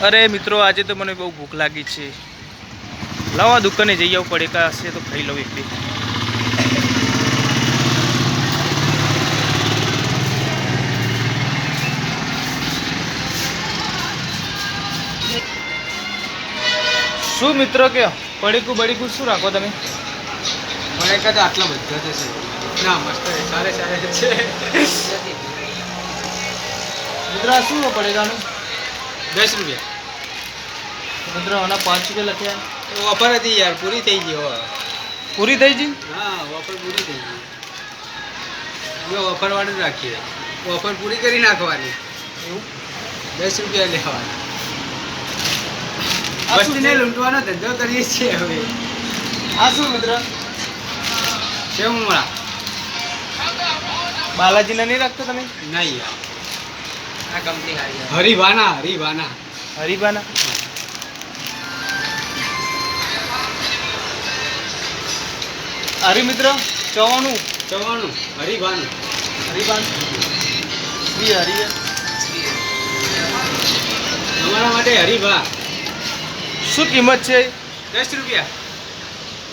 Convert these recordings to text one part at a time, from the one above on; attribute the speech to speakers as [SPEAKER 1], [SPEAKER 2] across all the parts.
[SPEAKER 1] અરે મિત્રો, આજે તો મને બહુ ભૂખ લાગી છે. લાવો દુકાને જઈ આવું, પડેકા હશે તો ખાઈ લઉં એક બે. શું મિત્રો કે પડીકું બડીકું શું રાખો તમે?
[SPEAKER 2] પડેકા તો આટલા બધા છે ના, મસ્ત સારે સારે છે
[SPEAKER 1] મિત્રો. આ શું પડેગાનું?
[SPEAKER 2] 10 રૂપિયા
[SPEAKER 1] મિત્રો. આના 5 રૂપિયા લખ્યા.
[SPEAKER 2] ઓફર હતી યાર, પૂરી થઈ ગઈ.
[SPEAKER 1] પૂરી થઈ ગઈ?
[SPEAKER 2] હા, ઓફર પૂરી થઈ ગઈ. અમે ઓફર વાળું રાખીએ, ઓફર પૂરી કરી નાખવાની.
[SPEAKER 1] એવું
[SPEAKER 2] 10 રૂપિયા લેવાના.
[SPEAKER 1] આ શું
[SPEAKER 2] વસ્તીને
[SPEAKER 1] છે?
[SPEAKER 2] લૂંટવાનો ધંધો કરીએ છીએ હવે.
[SPEAKER 1] આ શું મિત્ર?
[SPEAKER 2] સેવમળા
[SPEAKER 1] બાલાજીના નહીં રાખતો તમે?
[SPEAKER 2] નહીં યાર,
[SPEAKER 3] આ કંપની હારી
[SPEAKER 2] હરિભાના હરિભાના
[SPEAKER 1] હરીબાના. હરી મિત્ર 94
[SPEAKER 2] 94 હરિભાનું.
[SPEAKER 1] હરીબાન શ્રી હરિ.
[SPEAKER 2] તમારા માટે હરિભા.
[SPEAKER 1] શું કિંમત છે?
[SPEAKER 2] 10 રૂપિયા.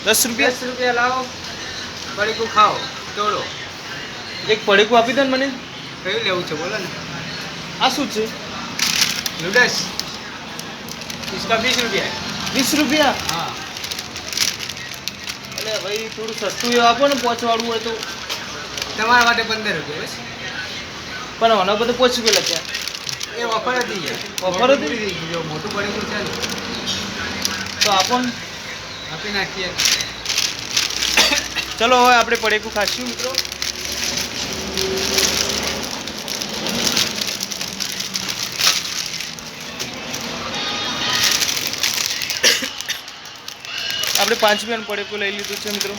[SPEAKER 1] 10 રૂપિયા.
[SPEAKER 2] 10 રૂપિયા લાવો, પડીકું ખાઓ, તોડો.
[SPEAKER 1] એક પડીકું આપી દે ને મને.
[SPEAKER 2] કયું લેવું છે બોલો ને?
[SPEAKER 1] આ શું છે?
[SPEAKER 2] नूडल्स इसका 20 रुपया है।
[SPEAKER 1] 20 રૂપિયા?
[SPEAKER 2] हाँ,
[SPEAKER 1] એટલે ભાઈ થોડું સસ્તું એવું આપો ને, પહોંચવાળું હોય તો.
[SPEAKER 2] તમારા માટે 15 રૂપિયા બસ.
[SPEAKER 1] પણ આના બધે 5 રૂપિયા લખ્યા.
[SPEAKER 2] એ ઓફર હતી યાર,
[SPEAKER 1] ઓફર હતી?
[SPEAKER 2] પૂરી થઈ ગઈ. જો મોટું પડીકું છે ને,
[SPEAKER 1] તો આપો ને.
[SPEAKER 2] આપી નાખીએ.
[SPEAKER 1] ચલો હવે આપણે પડીકું ખાશું મિત્રો. આપણે 5 રૂપિયાનું પડીકું લઈ લીધું છે મિત્રો.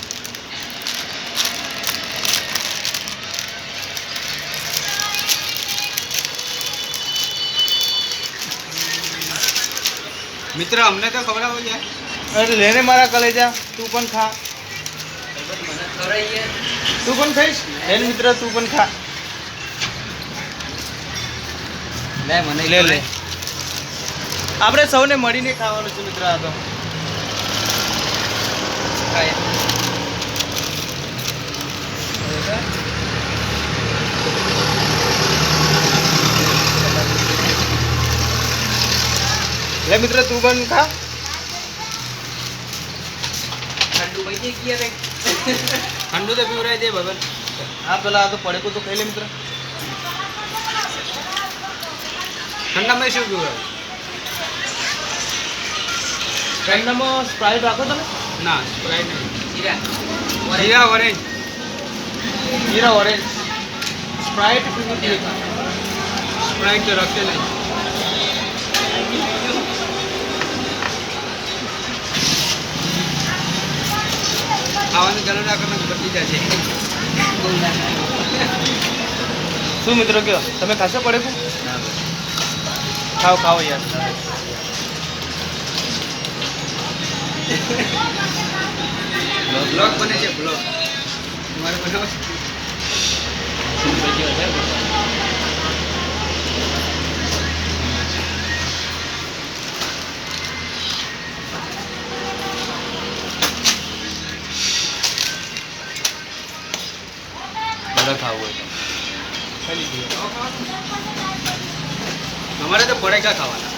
[SPEAKER 2] મિત્ર અમને તો ખવડાવો યાર.
[SPEAKER 1] અરે લેને મારા કલેજા, તું પણ ખા.
[SPEAKER 3] મને ખરાઈએ
[SPEAKER 1] તું પણ ખાઈશ? લે મિત્ર, તું પણ ખા.
[SPEAKER 2] લે મને
[SPEAKER 1] લે લે. આપણે સૌને મળીને ખાવાનું છે મિત્ર. આ તો લે મિત્ર, તું પણ ખા.
[SPEAKER 3] ઠંડુ પડી ગયા રે.
[SPEAKER 2] ઠંડુ તો પીવરાય દે ભગવાન.
[SPEAKER 1] હા, પેલા આ તો પડેકું તો ખાઈ લે મિત્ર.
[SPEAKER 2] ઠંડામાં શું પીવરાય?
[SPEAKER 1] ઠંડામાં સ્પ્રાઇટ રાખો તમે.
[SPEAKER 2] ના, સ્પ્રાઇટ નહીં.
[SPEAKER 3] જીરા
[SPEAKER 2] જીરા ઓરેન્જ.
[SPEAKER 1] જીરા ઓરેન્જ. સ્પ્રાઇટ પીવું જોઈએ.
[SPEAKER 2] સ્પ્રાઇટ તો રખતે નહીં. ખાવાનું ચાલુ રાખવાનું બદલી જશે.
[SPEAKER 1] શું મિત્રો કયો, તમે ખાશો પડેકું? ખાઓ ખાઓ યાર.
[SPEAKER 2] બ્લોગ બને છે, બ્લોગ તમારે બનાવો છે?
[SPEAKER 1] બધા ખાવું હોય તો ખાઈ લીધું.
[SPEAKER 2] અમારે તો પડેકા ખાવાના.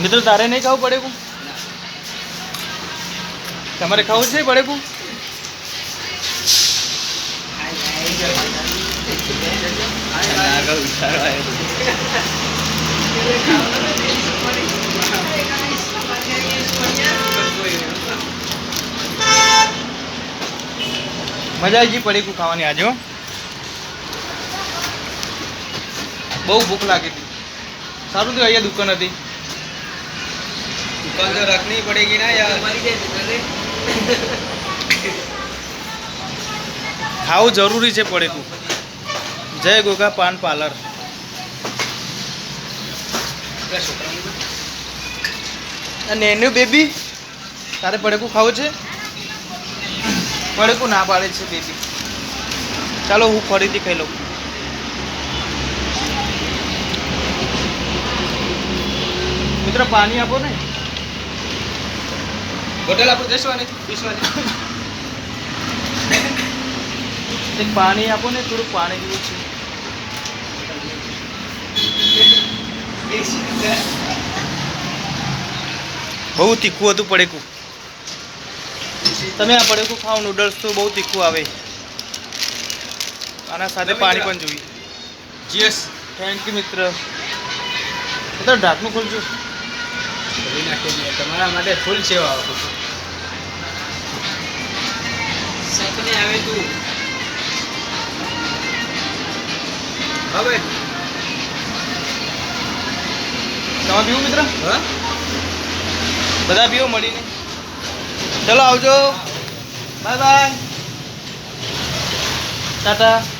[SPEAKER 1] મિત્રો તારે નહીં ખાવું પડેકું? તમારે ખાવું છે પડેકું? મજા આવી ગઈ પડેકું ખાવાની આજે. હો, બહુ ભૂખ લાગી હતી. સારું તો અહીંયા દુકાન હતી.
[SPEAKER 2] दुकान तो रखनी पड़ेगी ना यार.
[SPEAKER 3] મારી જાય દુકાને.
[SPEAKER 1] ખાવું જરૂરી છે પડેકું. જય ગોગા પાન પાર્લર. અને એનું બેબી, તારે પડેકું ખાવું છે? પડેકું ના પાડે છે બેબી. ચાલો હું ફરીથી ખાઈ લઉં. મિત્ર પાણી આપો ને.
[SPEAKER 2] બોટલ આપણે દસવાની 20
[SPEAKER 1] એક પાણી આપો ને, થોડું પાણી જેવું છે. બહુ તીખું હતું પડેકું. તમે આ પડેકું ખાઓ, નૂડલ્સ તો બહુ તીખું આવે. આના સાથે પાણી પણ જોઈએ.
[SPEAKER 2] જીએસ
[SPEAKER 1] થેન્ક યુ મિત્ર. મિત્ર ઢાંકણું ખોલજો.
[SPEAKER 2] કરી નાખીએ તમારા માટે ફૂલ સેવા આપું છું.
[SPEAKER 3] સપને આવે તું.
[SPEAKER 2] હવે
[SPEAKER 1] તમે પીવું મિત્ર?
[SPEAKER 2] હા
[SPEAKER 1] બધા પીવો મળીને. ચલો આવજો. Bye bye. ટાટા.